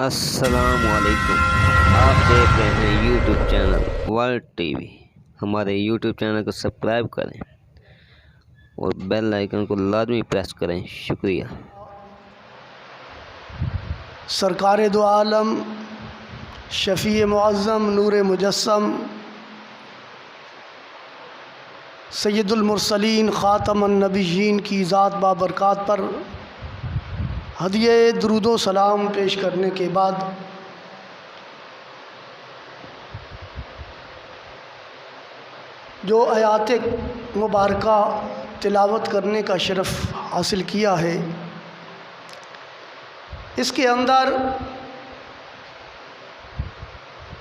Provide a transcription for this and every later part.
السلام علیکم، آپ دیکھ رہے ہیں YouTube channel world T V. ہمارے یوٹیوب چینل کو سبسکرائب کریں اور بیل آئیکن کو لازمی پریس کریں۔ شکریہ۔ سرکار دو عالم، شفیع معظم، نور مجسم، سید المرسلین، خاتم النبیین کی ذات بابرکات پر ہدیہ درود و سلام پیش کرنے کے بعد جو آیات مبارکہ تلاوت کرنے کا شرف حاصل کیا ہے، اس کے اندر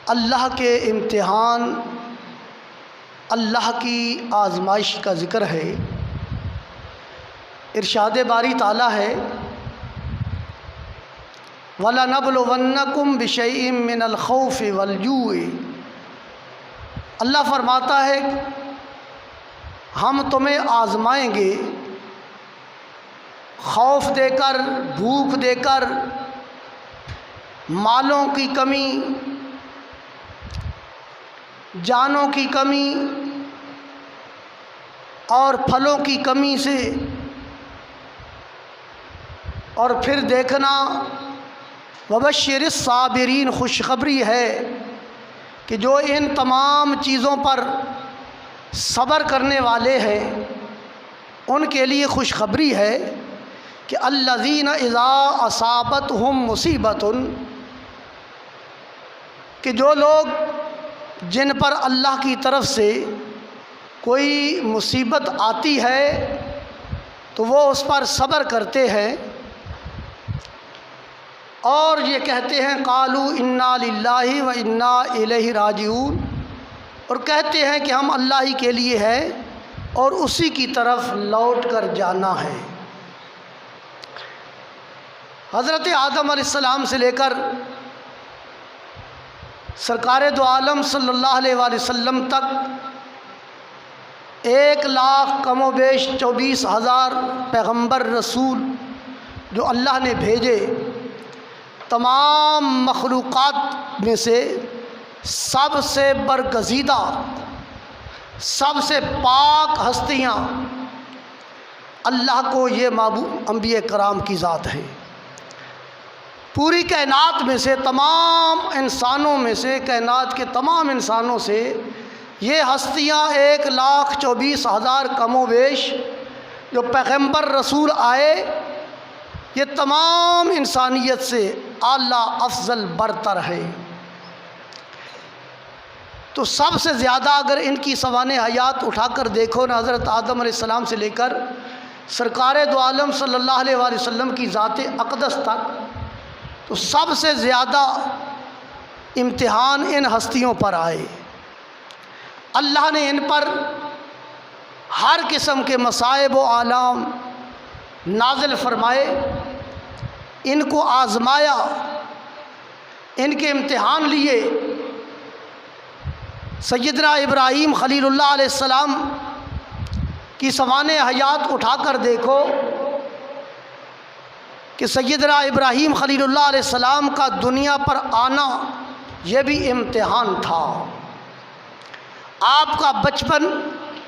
اللہ کے امتحان، اللہ کی آزمائش کا ذکر ہے۔ ارشاد باری تعالیٰ ہے وَلَنَبْلُوَنَّكُمْ بِشَيْءٍ مِّنَ الْخَوْفِ وَالْجُوعِ۔ اللہ فرماتا ہے ہم تمہیں آزمائیں گے، خوف دے کر، بھوک دے کر، مالوں کی کمی، جانوں کی کمی اور پھلوں کی کمی سے، اور پھر دیکھنا وبشر الصابرین، خوشخبری ہے کہ جو ان تمام چیزوں پر صبر کرنے والے ہیں ان کے لیے خوشخبری ہے کہ الذین اذا اصابتہم مصیبۃ، کہ جو لوگ جن پر اللہ کی طرف سے کوئی مصیبت آتی ہے تو وہ اس پر صبر کرتے ہیں اور یہ کہتے ہیں قالوا انا للہ و انا الیہ راجعون، اور کہتے ہیں کہ ہم اللہ ہی کے لیے ہیں اور اسی کی طرف لوٹ کر جانا ہے۔ حضرت آدم علیہ السلام سے لے کر سرکار دو عالم صلی اللہ علیہ وآلہ وسلم تک 1,00,000 کم و بیش 24,000 پیغمبر رسول جو اللہ نے بھیجے، تمام مخلوقات میں سے سب سے برگزیدہ، سب سے پاک ہستیاں اللہ کو یہ معبود انبیاء کرام کی ذات ہے۔ پوری کائنات میں سے، تمام انسانوں میں سے، کائنات کے تمام انسانوں سے یہ ہستیاں 1,24,000 کم و بیش جو پیغمبر رسول آئے، یہ تمام انسانیت سے اعلیٰ افضل برتر ہے۔ تو سب سے زیادہ اگر ان کی سوانح حیات اٹھا کر دیکھو نا، حضرت آدم علیہ السلام سے لے کر سرکار دو عالم صلی اللہ علیہ وآلہ وسلم کی ذات اقدس تک، تو سب سے زیادہ امتحان ان ہستیوں پر آئے۔ اللہ نے ان پر ہر قسم کے مصائب و آلام نازل فرمائے، ان کو آزمایا، ان کے امتحان لیے۔ سیدنا ابراہیم خلیل اللہ علیہ السلام کی سوانح حیات اٹھا کر دیکھو کہ سیدنا ابراہیم خلیل اللہ علیہ السلام کا دنیا پر آنا یہ بھی امتحان تھا، آپ کا بچپن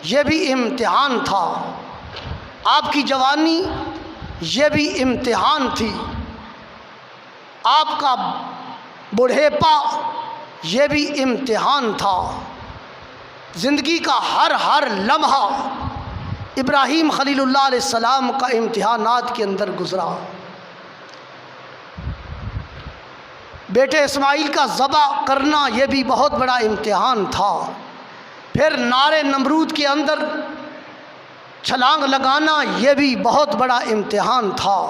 یہ بھی امتحان تھا، آپ کی جوانی یہ بھی امتحان تھی، آپ کا بڑھیپا یہ بھی امتحان تھا۔ زندگی کا ہر لمحہ ابراہیم خلیل اللہ علیہ السلام کا امتحانات کے اندر گزرا۔ بیٹے اسماعیل کا ذبح کرنا یہ بھی بہت بڑا امتحان تھا، پھر نار نمرود کے اندر چھلانگ لگانا یہ بھی بہت بڑا امتحان تھا۔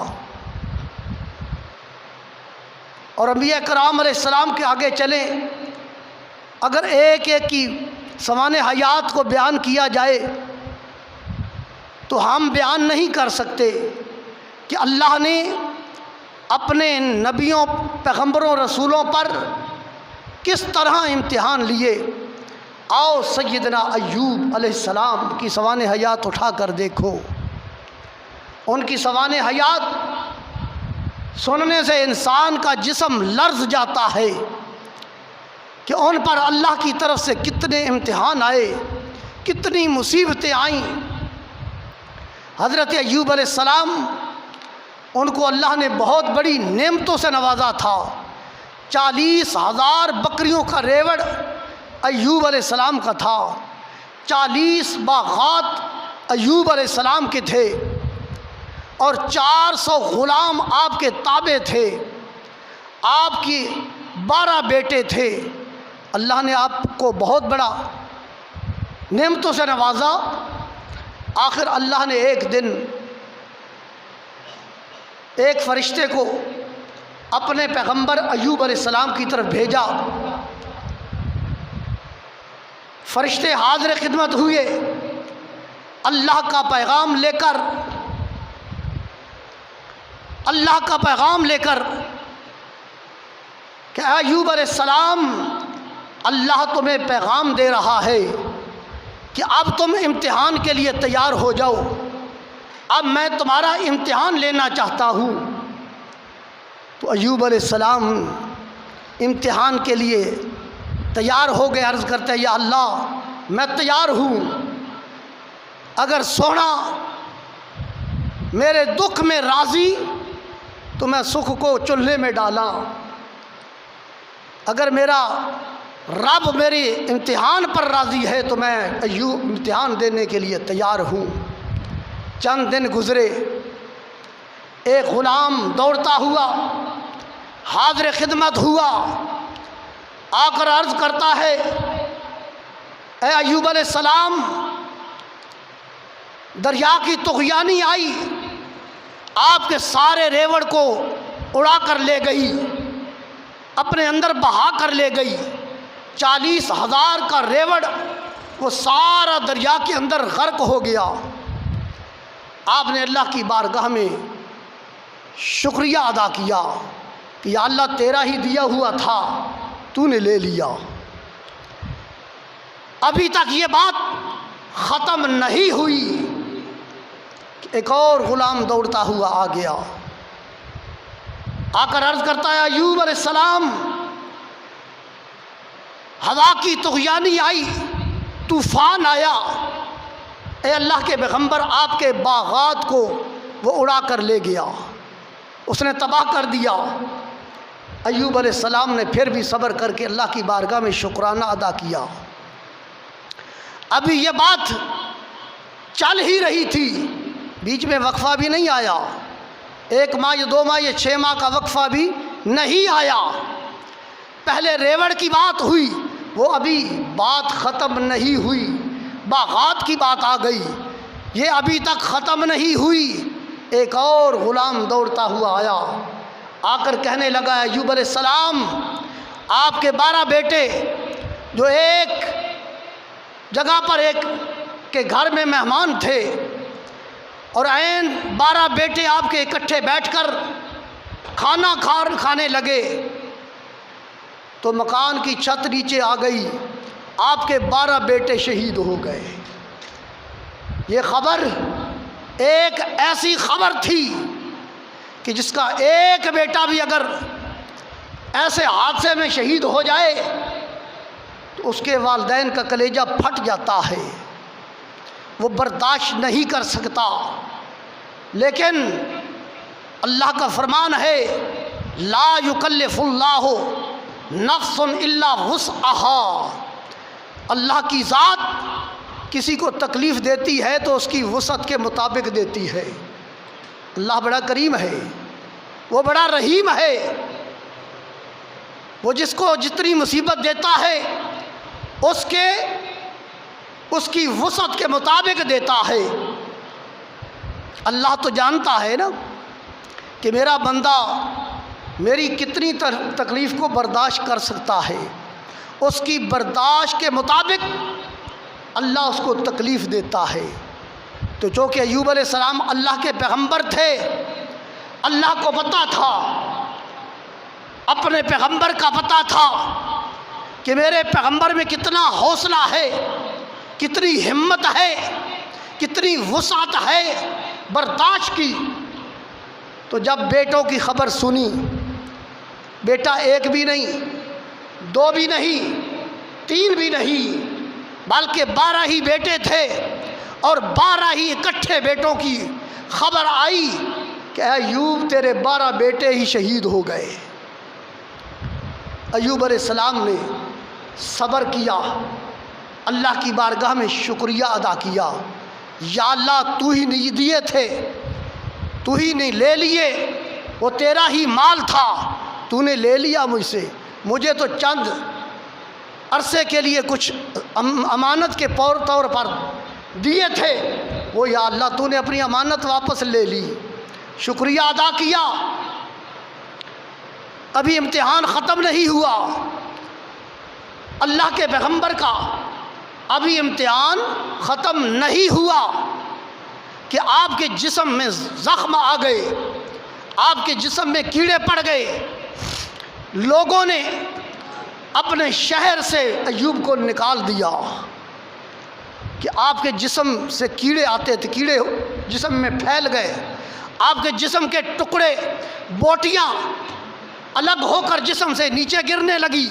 اور انبیاء کرام علیہ السلام کے آگے چلیں، اگر ایک ایک کی سوانح حیات کو بیان کیا جائے تو ہم بیان نہیں کر سکتے کہ اللہ نے اپنے نبیوں، پیغمبروں، رسولوں پر کس طرح امتحان لیے۔ آؤ سیدنا ایوب علیہ السلام کی سوانح حیات اٹھا کر دیکھو، ان کی سوانح حیات سننے سے انسان کا جسم لرز جاتا ہے کہ ان پر اللہ کی طرف سے کتنے امتحان آئے، کتنی مصیبتیں آئیں۔ حضرت ایوب علیہ السلام، ان کو اللہ نے بہت بڑی نعمتوں سے نوازا تھا۔ 40,000 بکریوں کا ریوڑ ایوب علیہ السلام کا تھا، 40 باغات ایوب علیہ السلام کے تھے، اور 400 غلام آپ کے تابع تھے، آپ کی 12 بیٹے تھے۔ اللہ نے آپ کو بہت بڑا نعمتوں سے نوازا۔ آخر اللہ نے ایک دن ایک فرشتے کو اپنے پیغمبر ایوب علیہ السلام کی طرف بھیجا۔ فرشتے حاضر خدمت ہوئے اللہ کا پیغام لے کر، اللہ کا پیغام لے کر کہ ایوب علیہ السلام، اللہ تمہیں پیغام دے رہا ہے کہ اب تم امتحان کے لیے تیار ہو جاؤ، اب میں تمہارا امتحان لینا چاہتا ہوں۔ تو ایوب علیہ السلام امتحان کے لیے تیار ہو گئے، عرض کرتے ہیں یا اللہ میں تیار ہوں، اگر سونا میرے دکھ میں راضی تو میں سکھ کو چولہے میں ڈالا، اگر میرا رب میری امتحان پر راضی ہے تو میں ایوب امتحان دینے کے لیے تیار ہوں۔ چند دن گزرے، ایک غلام دوڑتا ہوا حاضر خدمت ہوا، آ کر عرض کرتا ہے اے ایوب علیہ السلام، دریا کی طغیانی آئی، آپ کے سارے ریوڑ کو اڑا کر لے گئی، اپنے اندر بہا کر لے گئی۔ 40,000 کا ریوڑ وہ سارا دریا کے اندر غرق ہو گیا۔ آپ نے اللہ کی بارگاہ میں شکریہ ادا کیا کہ یا اللہ تیرا ہی دیا ہوا تھا، تو نے لے لیا۔ ابھی تک یہ بات ختم نہیں ہوئی کہ ایک اور غلام دوڑتا ہوا آ گیا، آ کر عرض کرتا ہے ایوب علیہ السلام، ہوا کی طغیانی آئی، طوفان آیا، اے اللہ کے پیغمبر آپ کے باغات کو وہ اڑا کر لے گیا، اس نے تباہ کر دیا۔ ایوب علیہ السلام نے پھر بھی صبر کر کے اللہ کی بارگاہ میں شکرانہ ادا کیا۔ ابھی یہ بات چل ہی رہی تھی، بیچ میں وقفہ بھی نہیں آیا، 1 ماہ یا 2 ماہ یا 6 ماہ کا وقفہ بھی نہیں آیا۔ پہلے ریوڑ کی بات ہوئی، وہ ابھی بات ختم نہیں ہوئی، باغات کی بات آ گئی، یہ ابھی تک ختم نہیں ہوئی۔ ایک اور غلام دوڑتا ہوا آیا، آ کر کہنے لگا ایوب علیہ السلام، آپ کے 12 بیٹے جو ایک جگہ پر ایک کے گھر میں مہمان تھے، اور عین 12 بیٹے آپ کے اکٹھے بیٹھ کر کھانا کھانے لگے تو مکان کی چھت نیچے آ گئی، آپ کے 12 بیٹے شہید ہو گئے۔ یہ خبر ایک ایسی خبر تھی کہ جس کا ایک بیٹا بھی اگر ایسے حادثے میں شہید ہو جائے تو اس کے والدین کا کلیجہ پھٹ جاتا ہے، وہ برداشت نہیں کر سکتا۔ لیکن اللہ کا فرمان ہے لا یکلف اللہ نفس الا وسعها، اللہ کی ذات کسی کو تکلیف دیتی ہے تو اس کی وسعت کے مطابق دیتی ہے۔ اللہ بڑا کریم ہے، وہ بڑا رحیم ہے، وہ جس کو جتنی مصیبت دیتا ہے اس کی وسعت کے مطابق دیتا ہے۔ اللہ تو جانتا ہے نا کہ میرا بندہ میری کتنی تکلیف کو برداشت کر سکتا ہے، اس کی برداشت کے مطابق اللہ اس کو تکلیف دیتا ہے۔ تو چونکہ ایوب علیہ السلام اللہ کے پیغمبر تھے، اللہ کو پتہ تھا، اپنے پیغمبر کا پتہ تھا کہ میرے پیغمبر میں کتنا حوصلہ ہے، کتنی ہمت ہے، کتنی وسعت ہے برداشت کی۔ تو جب بیٹوں کی خبر سنی، بیٹا ایک بھی نہیں، دو بھی نہیں، تین بھی نہیں، بلکہ 12 ہی بیٹے تھے، اور 12 ہی اکٹھے بیٹوں کی خبر آئی کہ ایوب تیرے 12 بیٹے ہی شہید ہو گئے۔ ایوب علیہ السلام نے صبر کیا، اللہ کی بارگاہ میں شکریہ ادا کیا، یا اللہ تو ہی نہیں دیے تھے، تو ہی نہیں لے لیے، وہ تیرا ہی مال تھا، تو نے لے لیا مجھ سے، مجھے تو چند عرصے کے لیے کچھ امانت کے طور پر دیے تھے، وہ یا اللہ تو نے اپنی امانت واپس لے لی، شکریہ ادا کیا۔ ابھی امتحان ختم نہیں ہوا اللہ کے پیغمبر کا، ابھی امتحان ختم نہیں ہوا کہ آپ کے جسم میں زخم آ گئے، آپ کے جسم میں کیڑے پڑ گئے، لوگوں نے اپنے شہر سے ایوب کو نکال دیا کہ آپ کے جسم سے کیڑے آتے تھے، کیڑے جسم میں پھیل گئے، آپ کے جسم کے ٹکڑے، بوٹیاں الگ ہو کر جسم سے نیچے گرنے لگی۔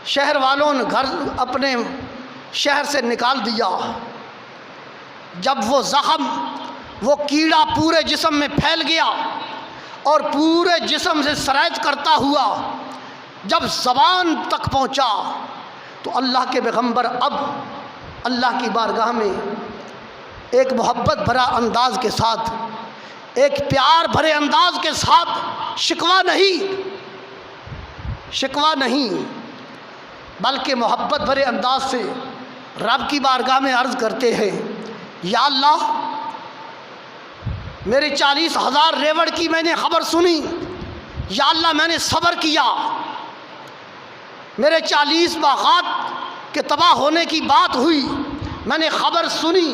شہر والوں نے گھر اپنے شہر سے نکال دیا۔ جب وہ زخم، وہ کیڑا پورے جسم میں پھیل گیا اور پورے جسم سے سرایت کرتا ہوا جب زبان تک پہنچا، تو اللہ کے پیغمبر اب اللہ کی بارگاہ میں ایک محبت بھرا انداز کے ساتھ، ایک پیار بھرے انداز کے ساتھ، شکوہ نہیں بلکہ محبت بھرے انداز سے رب کی بارگاہ میں عرض کرتے ہیں، یا اللہ میرے 40,000 ریوڑ کی میں نے خبر سنی، یا اللہ میں نے صبر کیا، میرے 40 باغات کے تباہ ہونے کی بات ہوئی، میں نے خبر سنی،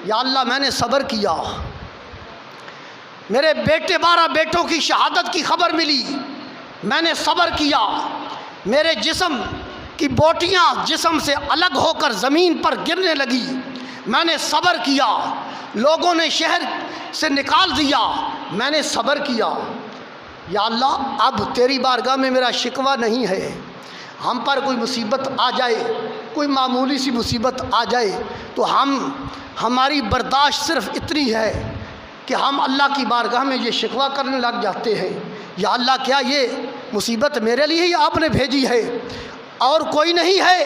یا اللہ میں نے صبر کیا، میرے 12 بیٹوں کی شہادت کی خبر ملی، میں نے صبر کیا، میرے جسم کی بوٹیاں جسم سے الگ ہو کر زمین پر گرنے لگی، میں نے صبر کیا، لوگوں نے شہر سے نکال دیا، میں نے صبر کیا، یا اللہ اب تیری بارگاہ میں میرا شکوہ نہیں ہے، ہم پر کوئی مصیبت آ جائے، کوئی معمولی سی مصیبت آ جائے تو ہماری برداشت صرف اتنی ہے کہ ہم اللہ کی بارگاہ میں یہ شکوہ کرنے لگ جاتے ہیں، یا اللہ کیا یہ مصیبت میرے لیے ہی آپ نے بھیجی ہے، اور کوئی نہیں ہے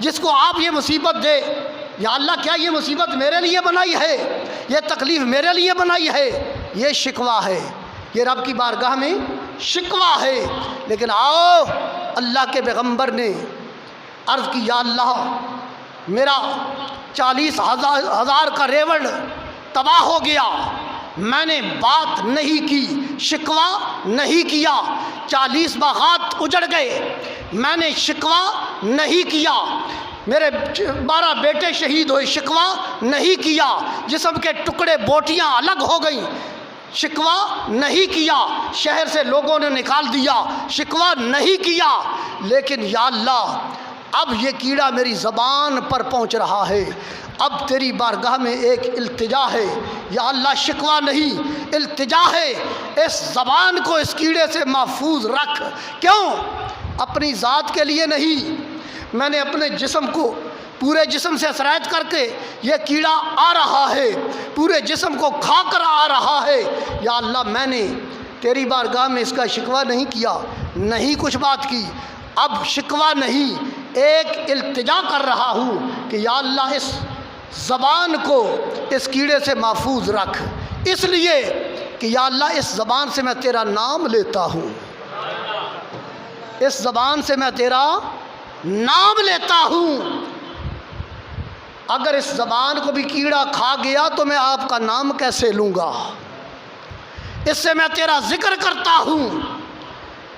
جس کو آپ یہ مصیبت دے، یا اللہ کیا یہ مصیبت میرے لیے بنائی ہے، یہ تکلیف میرے لیے بنائی ہے، یہ شکوہ ہے، یہ رب کی بارگاہ میں شکوہ ہے۔ لیکن آؤ اللہ کے پیغمبر نے عرض کی، یا اللہ میرا 40,000 کا ریوڑ تباہ ہو گیا، میں نے بات نہیں کی، شکوہ نہیں کیا، 40 باغات اجڑ گئے، میں نے شکوہ نہیں کیا، میرے 12 بیٹے شہید ہوئے، شکوہ نہیں کیا، جسم کے ٹکڑے بوٹیاں الگ ہو گئیں، شکوہ نہیں کیا، شہر سے لوگوں نے نکال دیا، شکوہ نہیں کیا، لیکن یا اللہ اب یہ کیڑا میری زبان پر پہنچ رہا ہے، اب تیری بارگاہ میں ایک التجا ہے، یا اللہ شکوہ نہیں التجا ہے، اس زبان کو اس کیڑے سے محفوظ رکھ۔ کیوں؟ اپنی ذات کے لیے نہیں، میں نے اپنے جسم کو پورے جسم سے سرایت کر کے، یہ کیڑا آ رہا ہے، پورے جسم کو کھا کر آ رہا ہے، یا اللہ میں نے تیری بارگاہ میں اس کا شکوہ نہیں کیا، نہیں کچھ بات کی، اب شکوہ نہیں، ایک التجا کر رہا ہوں کہ یا اللہ اس زبان کو اس کیڑے سے محفوظ رکھ، اس لیے کہ یا اللہ اس زبان سے میں تیرا نام لیتا ہوں، اس زبان سے میں تیرا نام لیتا ہوں، اگر اس زبان کو بھی کیڑا کھا گیا تو میں آپ کا نام کیسے لوں گا، اس سے میں تیرا ذکر کرتا ہوں،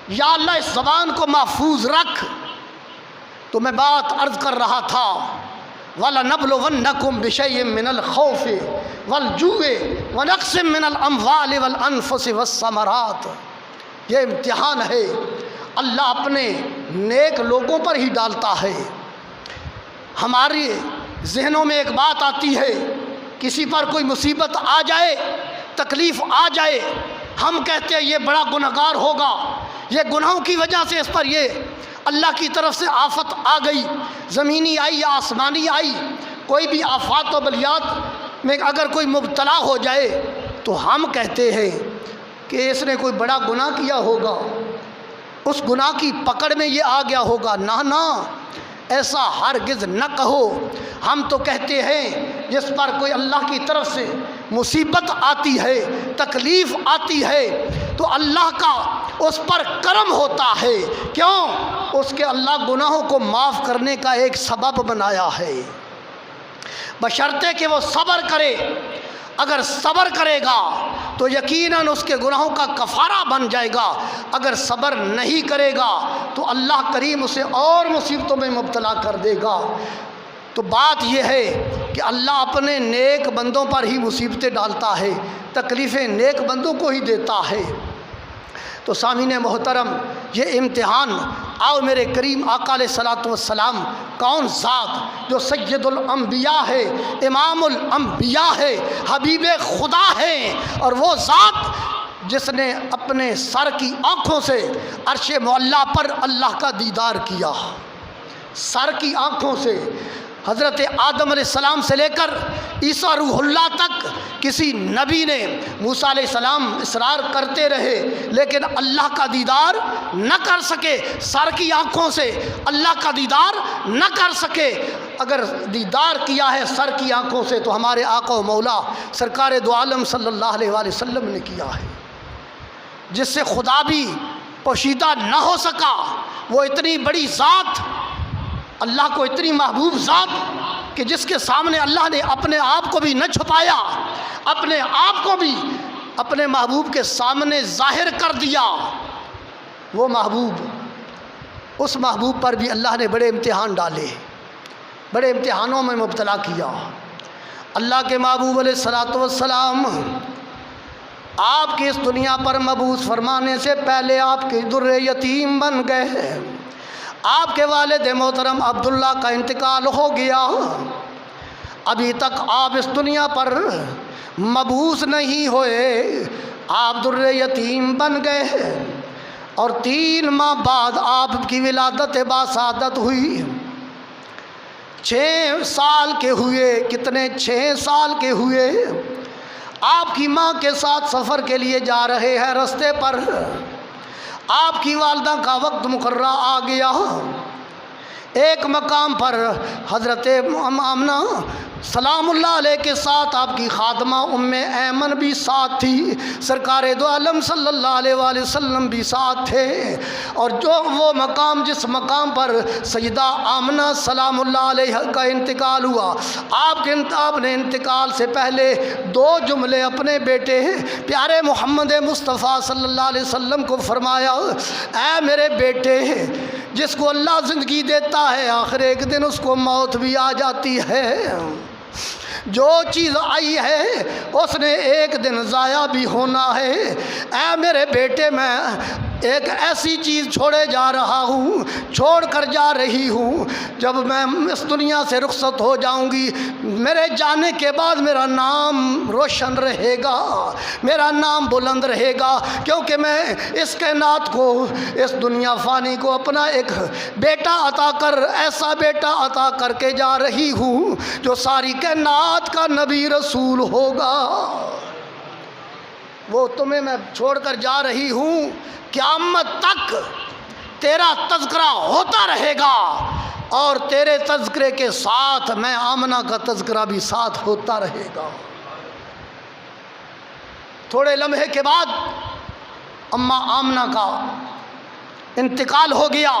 یا اللہ اس زبان کو محفوظ رکھ۔ تو میں بات عرض کر رہا تھا، وَلَنَبْلُوَنَّكُمْ بِشَيْءٍ مِّنَ الْخَوْفِ وَالْجُوعِ وَنَقْصٍ مِّنَ الْأَمْوَالِ وَالْأَنفُسِ وَالثَّمَرَاتِ، یہ امتحان ہے، اللہ اپنے نیک لوگوں پر ہی ڈالتا ہے۔ ہمارے ذہنوں میں ایک بات آتی ہے، کسی پر کوئی مصیبت آ جائے تکلیف آ جائے، ہم کہتے ہیں یہ بڑا گنہگار ہوگا، یہ گناہوں کی وجہ سے اس پر یہ اللہ کی طرف سے آفت آ گئی، زمینی آئی یا آسمانی آئی، کوئی بھی آفات و بلیات میں اگر کوئی مبتلا ہو جائے تو ہم کہتے ہیں کہ اس نے کوئی بڑا گناہ کیا ہوگا، اس گناہ کی پکڑ میں یہ آ گیا ہوگا۔ نہ، ایسا ہرگز نہ کہو۔ ہم تو کہتے ہیں جس پر کوئی اللہ کی طرف سے مصیبت آتی ہے، تکلیف آتی ہے، تو اللہ کا اس پر کرم ہوتا ہے۔ کیوں؟ اس کے اللہ گناہوں کو معاف کرنے کا ایک سبب بنایا ہے، بشرطے کہ وہ صبر کرے۔ اگر صبر کرے گا تو یقیناً اس کے گناہوں کا کفارہ بن جائے گا، اگر صبر نہیں کرے گا تو اللہ کریم اسے اور مصیبتوں میں مبتلا کر دے گا۔ تو بات یہ ہے کہ اللہ اپنے نیک بندوں پر ہی مصیبتیں ڈالتا ہے، تکلیفیں نیک بندوں کو ہی دیتا ہے۔ تو سامعین محترم، یہ امتحان آؤ میرے کریم آقا علیہ الصلوۃ والسلام، کون ذات جو سید الانبیاء ہے، امام الانبیاء ہے، حبیب خدا ہے، اور وہ ذات جس نے اپنے سر کی آنکھوں سے عرش معلیٰ پر اللہ کا دیدار کیا، سر کی آنکھوں سے۔ حضرت آدم علیہ السلام سے لے کر عیسیٰ روح اللہ تک کسی نبی نے، موسیٰ علیہ السلام اصرار کرتے رہے لیکن اللہ کا دیدار نہ کر سکے، سر کی آنکھوں سے اللہ کا دیدار نہ کر سکے۔ اگر دیدار کیا ہے سر کی آنکھوں سے تو ہمارے آقا و مولا سرکار دو عالم صلی اللہ علیہ وآلہ وسلم نے کیا ہے، جس سے خدا بھی پوشیدہ نہ ہو سکا۔ وہ اتنی بڑی ذات، اللہ کو اتنی محبوب ذات کہ جس کے سامنے اللہ نے اپنے آپ کو بھی نہ چھپایا، اپنے آپ کو بھی اپنے محبوب کے سامنے ظاہر کر دیا۔ وہ محبوب، اس محبوب پر بھی اللہ نے بڑے امتحان ڈالے، بڑے امتحانوں میں مبتلا کیا۔ اللہ کے محبوب علیہ الصلوۃ والسلام آپ کی اس دنیا پر مبعوث فرمانے سے پہلے آپ کے در یتیم بن گئے۔ آپ کے والد محترم عبداللہ کا انتقال ہو گیا، ابھی تک آپ اس دنیا پر مبعوث نہیں ہوئے، آپ در یتیم بن گئے، اور 3 ماہ بعد آپ کی ولادت باسعادت ہوئی۔ 6 سال کے ہوئے، کتنے 6 سال کے ہوئے، آپ کی ماں کے ساتھ سفر کے لیے جا رہے ہیں، رستے پر آپ کی والدہ کا وقت مقررہ آ گیا۔ ایک مقام پر حضرت آمنہ سلام اللہ علیہ کے ساتھ آپ کی خادمہ ام ایمن بھی ساتھ تھی، سرکار دو عالم صلی اللہ علیہ وآلہ وسلم بھی ساتھ تھے، اور جو وہ مقام جس مقام پر سیدہ آمنہ سلام اللہ علیہ کا انتقال ہوا، آپ نے انتقال سے پہلے 2 جملے اپنے بیٹے پیارے محمد مصطفیٰ صلی اللہ علیہ وسلم کو فرمایا، اے میرے بیٹے، جس کو اللہ زندگی دیتا ہے آخر ایک دن اس کو موت بھی آ جاتی ہے، جو چیز آئی ہے اس نے ایک دن ضائع بھی ہونا ہے۔ اے میرے بیٹے، میں ایک ایسی چیز چھوڑے جا رہا ہوں، چھوڑ کر جا رہی ہوں، جب میں اس دنیا سے رخصت ہو جاؤں گی، میرے جانے کے بعد میرا نام روشن رہے گا، میرا نام بلند رہے گا، کیونکہ میں اس کائنات کو، اس دنیا فانی کو اپنا ایک بیٹا عطا کر، ایسا بیٹا عطا کر کے جا رہی ہوں جو ساری کائنات کا نبی رسول ہوگا۔ وہ تمہیں میں چھوڑ کر جا رہی ہوں، قیامت تک تیرا تذکرہ ہوتا رہے گا، اور تیرے تذکرے کے ساتھ میں آمنہ کا تذکرہ بھی ساتھ ہوتا رہے گا۔ تھوڑے لمحے کے بعد اماں آمنہ کا انتقال ہو گیا،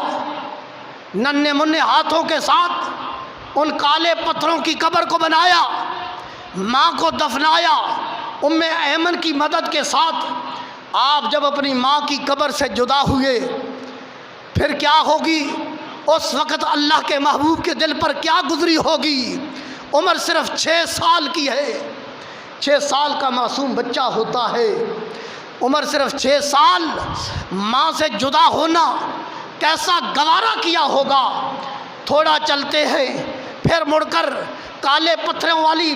ننھے منھے ہاتھوں کے ساتھ ان کالے پتھروں کی قبر کو بنایا، ماں کو دفنایا ام ایمن کی مدد کے ساتھ۔ آپ جب اپنی ماں کی قبر سے جدا ہوئے، پھر کیا ہوگی؟ اس وقت اللہ کے محبوب کے دل پر کیا گزری ہوگی؟ عمر صرف 6 سال کی ہے، 6 سال کا معصوم بچہ ہوتا ہے، عمر صرف 6 سال، ماں سے جدا ہونا کیسا گوارا کیا ہوگا۔ تھوڑا چلتے ہیں، پھر مڑ کر کالے پتھروں والی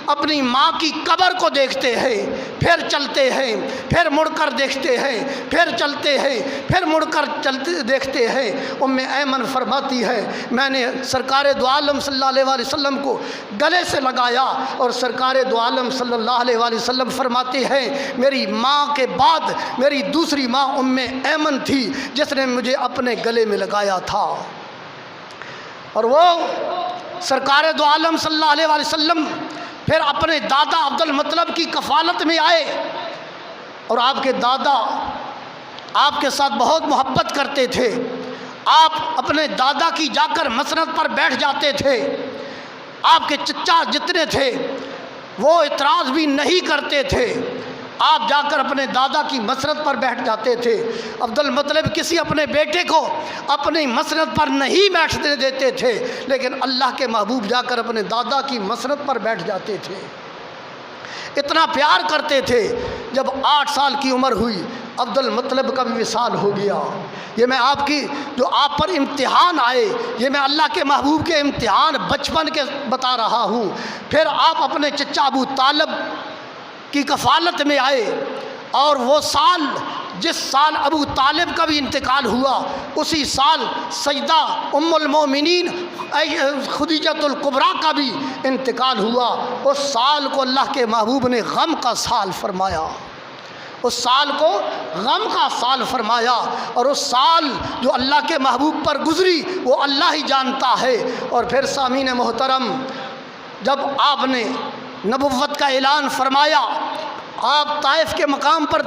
اپنی ماں کی قبر کو دیکھتے ہیں، پھر چلتے ہیں، پھر مڑ کر دیکھتے ہیں، پھر چلتے ہیں، پھر مڑ کر چلتے دیکھتے ہیں۔ ام ایمن فرماتی ہے میں نے سرکار دو عالم صلی اللہ علیہ وسلم کو گلے سے لگایا، اور سرکار دو عالم صلی اللہ علیہ وسلم فرماتے ہیں میری ماں کے بعد میری دوسری ماں ام ایمن تھی جس نے مجھے اپنے گلے میں لگایا تھا۔ اور وہ سرکار دو عالم صلی اللہ علیہ وسلم پھر اپنے دادا عبد المطلب کی کفالت میں آئے، اور آپ کے دادا آپ کے ساتھ بہت محبت کرتے تھے۔ آپ اپنے دادا کی جا کر مسند پر بیٹھ جاتے تھے۔ آپ کے چچا جتنے تھے وہ اعتراض بھی نہیں کرتے تھے، آپ جا کر اپنے دادا کی مسند پر بیٹھ جاتے تھے۔ عبد المطلب کسی اپنے بیٹے کو اپنی مسند پر نہیں بیٹھنے دیتے تھے، لیکن اللہ کے محبوب جا کر اپنے دادا کی مسند پر بیٹھ جاتے تھے، اتنا پیار کرتے تھے۔ جب 8 سال کی عمر ہوئی عبد المطلب کا بھی وصال ہو گیا۔ یہ میں آپ کی جو آپ پر امتحان آئے، یہ میں اللہ کے محبوب کے امتحان بچپن کے بتا رہا ہوں۔ پھر آپ اپنے چچا ابو طالب کی کفالت میں آئے، اور وہ سال جس سال ابو طالب کا بھی انتقال ہوا، اسی سال سیدہ ام المومنین خدیجۃ الکبریٰ کا بھی انتقال ہوا۔ اس سال کو اللہ کے محبوب نے غم کا سال فرمایا، اس سال کو غم کا سال فرمایا، اور اس سال جو اللہ کے محبوب پر گزری وہ اللہ ہی جانتا ہے۔ اور پھر سامعین محترم، جب آپ نے نبوت کا اعلان فرمایا، آپ طائف کے مقام پر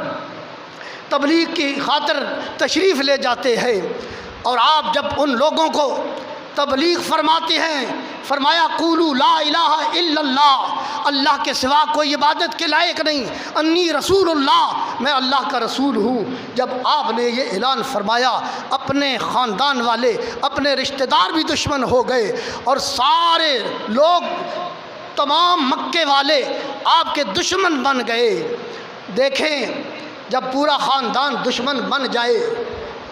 تبلیغ کی خاطر تشریف لے جاتے ہیں، اور آپ جب ان لوگوں کو تبلیغ فرماتے ہیں، فرمایا قولوا لا الہ الا اللہ، اللہ کے سوا کوئی عبادت کے لائق نہیں، انی رسول اللہ، میں اللہ کا رسول ہوں۔ جب آپ نے یہ اعلان فرمایا، اپنے خاندان والے، اپنے رشتہ دار بھی دشمن ہو گئے، اور سارے لوگ، تمام مکے والے آپ کے دشمن بن گئے۔ دیکھیں، جب پورا خاندان دشمن بن جائے،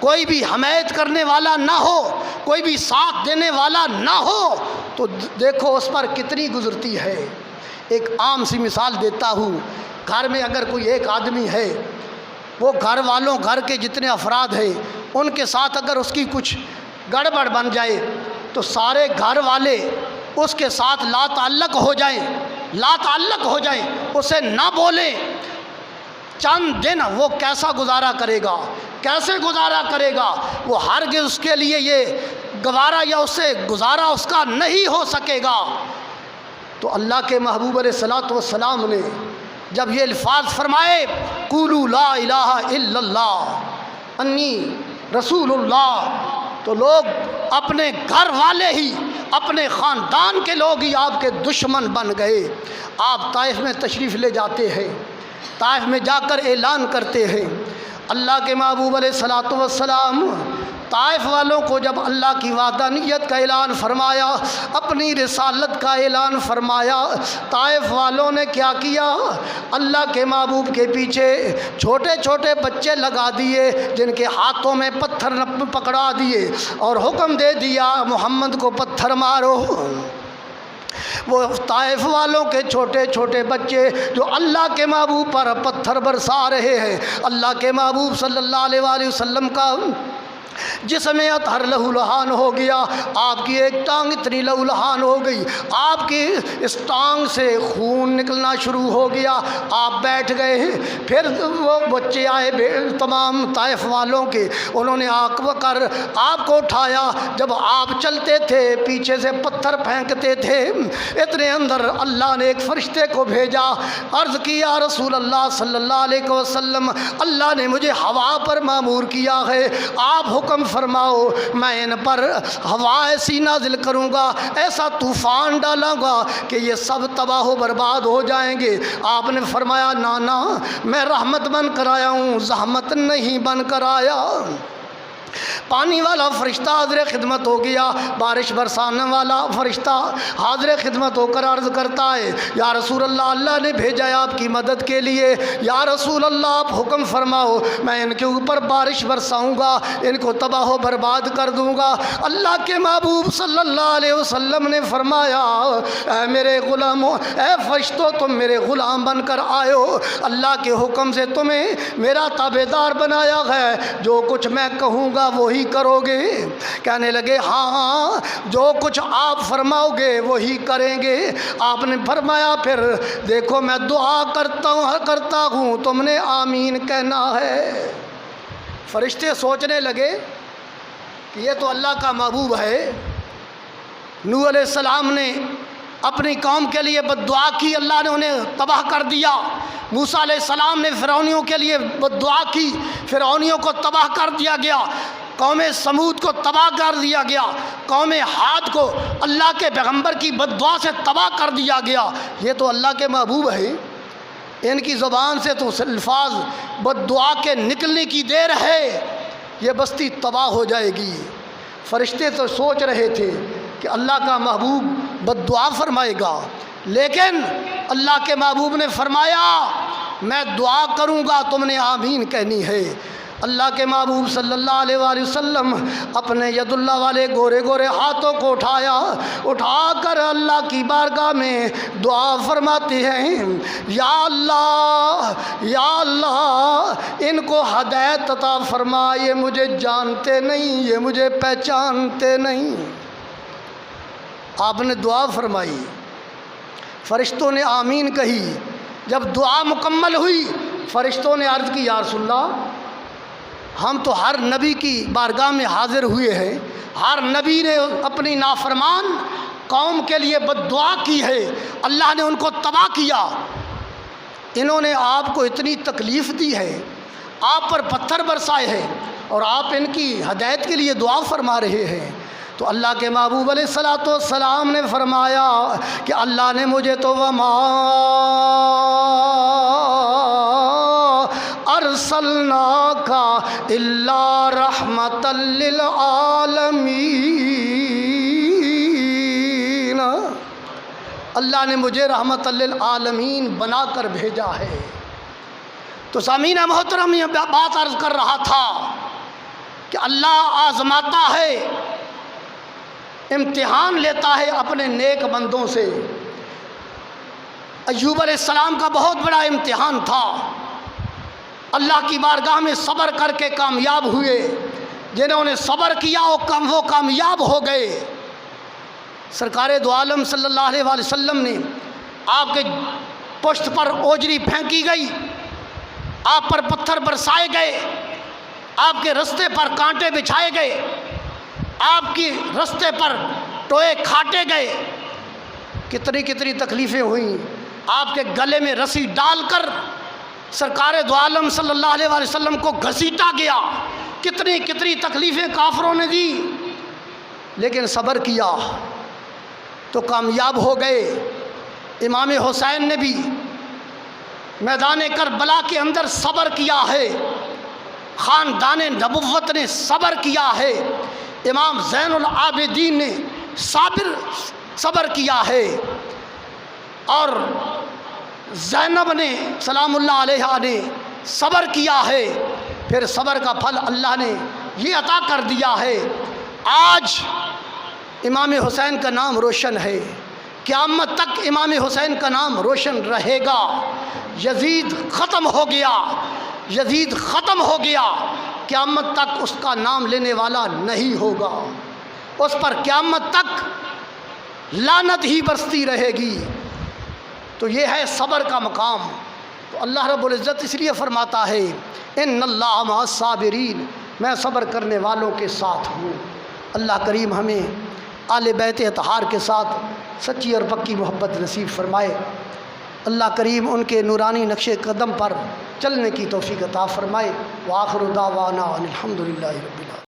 کوئی بھی حمایت کرنے والا نہ ہو، کوئی بھی ساتھ دینے والا نہ ہو، تو دیکھو اس پر کتنی گزرتی ہے۔ ایک عام سی مثال دیتا ہوں، گھر میں اگر کوئی ایک آدمی ہے، وہ گھر والوں، گھر کے جتنے افراد ہیں ان کے ساتھ اگر اس کی کچھ گڑبڑ بن جائے تو سارے گھر والے اس کے ساتھ لا تعلق ہو جائیں، لا تعلق ہو جائیں، اسے نہ بولیں۔ چند دن وہ کیسا گزارا کرے گا، کیسے گزارا کرے گا؟ وہ ہرگز اس کے لیے یہ گوارا یا اس سے گزارا اس کا نہیں ہو سکے گا۔ تو اللہ کے محبوب علیہ الصلوۃ والسلام نے جب یہ الفاظ فرمائے قولوا لا الہ الا اللہ انی رسول اللہ، تو لوگ اپنے گھر والے ہی، اپنے خاندان کے لوگ ہی آپ کے دشمن بن گئے۔ آپ طائف میں تشریف لے جاتے ہیں، طائف میں جا کر اعلان کرتے ہیں۔ اللہ کے محبوب علیہ الصلوۃ والسلام طائف والوں کو جب اللہ کی وحدانیت کا اعلان فرمایا، اپنی رسالت کا اعلان فرمایا، طائف والوں نے کیا کیا؟ اللہ کے محبوب کے پیچھے چھوٹے چھوٹے بچے لگا دیے، جن کے ہاتھوں میں پتھر پکڑا دیے، اور حکم دے دیا محمد کو پتھر مارو۔ وہ طائف والوں کے چھوٹے چھوٹے بچے جو اللہ کے محبوب پر پتھر برسا رہے ہیں، اللہ کے محبوب صلی اللہ علیہ وآلہ وسلم کا جسم اطہر لہو لہان ہو گیا۔ آپ کی ایک ٹانگ اتنی لہو لہان ہو گئی، آپ کی اس ٹانگ سے خون نکلنا شروع ہو گیا۔ آپ بیٹھ گئے، پھر وہ بچے آئے تمام طائف والوں کے، انہوں نے آ کر آپ کو اٹھایا۔ جب آپ چلتے تھے پیچھے سے پتھر پھینکتے تھے، اتنے اندر اللہ نے ایک فرشتے کو بھیجا، عرض کیا رسول اللہ صلی اللہ علیہ وسلم، اللہ نے مجھے ہوا پر مامور کیا ہے، آپ حکم فرماؤ، میں ان پر ہوا ایسی نازل کروں گا، ایسا طوفان ڈالاں گا کہ یہ سب تباہ و برباد ہو جائیں گے۔ آپ نے فرمایا نانا، میں رحمت بن کر آیا ہوں، زحمت نہیں بن کر آیا۔ پانی والا فرشتہ حاضر خدمت ہو گیا، بارش برسانے والا فرشتہ حاضر خدمت ہو کر عرض کرتا ہے یا رسول اللہ، اللہ نے بھیجا ہے آپ کی مدد کے لیے، یا رسول اللہ آپ حکم فرماؤ، میں ان کے اوپر بارش برساؤں گا، ان کو تباہ و برباد کر دوں گا۔ اللہ کے محبوب صلی اللہ علیہ وسلم نے فرمایا اے میرے غلاموں، اے فرشتوں، تم میرے غلام بن کر آئے ہو، اللہ کے حکم سے تمہیں میرا تابعدار بنایا ہے، جو کچھ میں کہوں گا وہی کرو گے؟ کہنے لگے ہاں ہاں، جو کچھ آپ فرماؤ گے وہی کریں گے۔ آپ نے فرمایا پھر دیکھو میں دعا کرتا ہوں، تم نے آمین کہنا ہے۔ فرشتے سوچنے لگے کہ یہ تو اللہ کا محبوب ہے، نوح علیہ السلام نے اپنی قوم کے لیے بد دعا کی، اللہ نے انہیں تباہ کر دیا۔ موسیٰ علیہ السلام نے فرعونیوں کے لیے بد دعا کی، فرعونیوں کو تباہ کر دیا گیا۔ قوم سمود کو تباہ کر دیا گیا، قوم عاد کو اللہ کے پیغمبر کی بد دعا سے تباہ کر دیا گیا۔ یہ تو اللہ کے محبوب ہے، ان کی زبان سے تو الفاظ بد دعا کے نکلنے کی دیر ہے، یہ بستی تباہ ہو جائے گی۔ فرشتے تو سوچ رہے تھے کہ اللہ کا محبوب بد دعا فرمائے گا، لیکن اللہ کے محبوب نے فرمایا میں دعا کروں گا، تم نے آمین کہنی ہے۔ اللہ کے محبوب صلی اللہ علیہ وآلہ وسلم اپنے ید اللہ والے گورے گورے ہاتھوں کو اٹھا کر اللہ کی بارگاہ میں دعا فرماتے ہیں یا اللہ ان کو ہدایت عطا فرما، یہ مجھے جانتے نہیں، یہ مجھے پہچانتے نہیں۔ آپ نے دعا فرمائی، فرشتوں نے آمین کہی۔ جب دعا مکمل ہوئی، فرشتوں نے عرض کی یا رسول اللہ، ہم تو ہر نبی کی بارگاہ میں حاضر ہوئے ہیں، ہر نبی نے اپنی نافرمان قوم کے لیے بد دعا کی ہے، اللہ نے ان کو تباہ کیا، انہوں نے آپ کو اتنی تکلیف دی ہے، آپ پر پتھر برسائے ہیں، اور آپ ان کی ہدایت کے لیے دعا فرما رہے ہیں۔ تو اللہ کے محبوب علیہ الصلوۃ والسلام نے فرمایا کہ اللہ نے مجھے تو وما ارسلناک الا رحمۃ للعالمین، اللہ نے مجھے رحمت للعالمین بنا کر بھیجا ہے۔ تو سامعین محترم، یہ بات عرض کر رہا تھا کہ اللہ آزماتا ہے، امتحان لیتا ہے اپنے نیک بندوں سے۔ ایوب علیہ السلام کا بہت بڑا امتحان تھا، اللہ کی بارگاہ میں صبر کر کے کامیاب ہوئے، جنہوں نے صبر کیا وہ کامیاب ہو گئے۔ سرکار دو عالم صلی اللہ علیہ وآلہ وسلم نے آپ کے پشت پر اوجری پھینکی گئی، آپ پر پتھر برسائے گئے، آپ کے رستے پر کانٹے بچھائے گئے، آپ کی رستے پر ٹوئے کھاٹے گئے، کتنی کتنی تکلیفیں ہوئیں، آپ کے گلے میں رسی ڈال کر سرکار دو عالم صلی اللہ علیہ وآلہ وسلم کو گھسیٹا گیا، کتنی کتنی تکلیفیں کافروں نے دی، لیکن صبر کیا تو کامیاب ہو گئے۔ امام حسین نے بھی میدان کربلا کے اندر صبر کیا ہے، خاندان نبوت نے صبر کیا ہے، امام زین العابدین نے صبر کیا ہے، اور زینب نے سلام اللہ علیہا نے صبر کیا ہے، پھر صبر کا پھل اللہ نے یہ عطا کر دیا ہے۔ آج امام حسین کا نام روشن ہے، قیامت تک امام حسین کا نام روشن رہے گا۔ یزید ختم ہو گیا، یزید ختم ہو گیا، قیامت تک اس کا نام لینے والا نہیں ہوگا، اس پر قیامت تک لعنت ہی برستی رہے گی۔ تو یہ ہے صبر کا مقام۔ تو اللہ رب العزت اس لیے فرماتا ہے ان اللہ مع الصابرین، میں صبر کرنے والوں کے ساتھ ہوں۔ اللہ کریم ہمیں آل بیت اطہار کے ساتھ سچی اور پکی محبت نصیب فرمائے۔ اللہ کریم ان کے نورانی نقش قدم پر چلنے کی توفیق عطا فرمائے۔ وآخر دعوانا ان الحمد للہ رب العالمین۔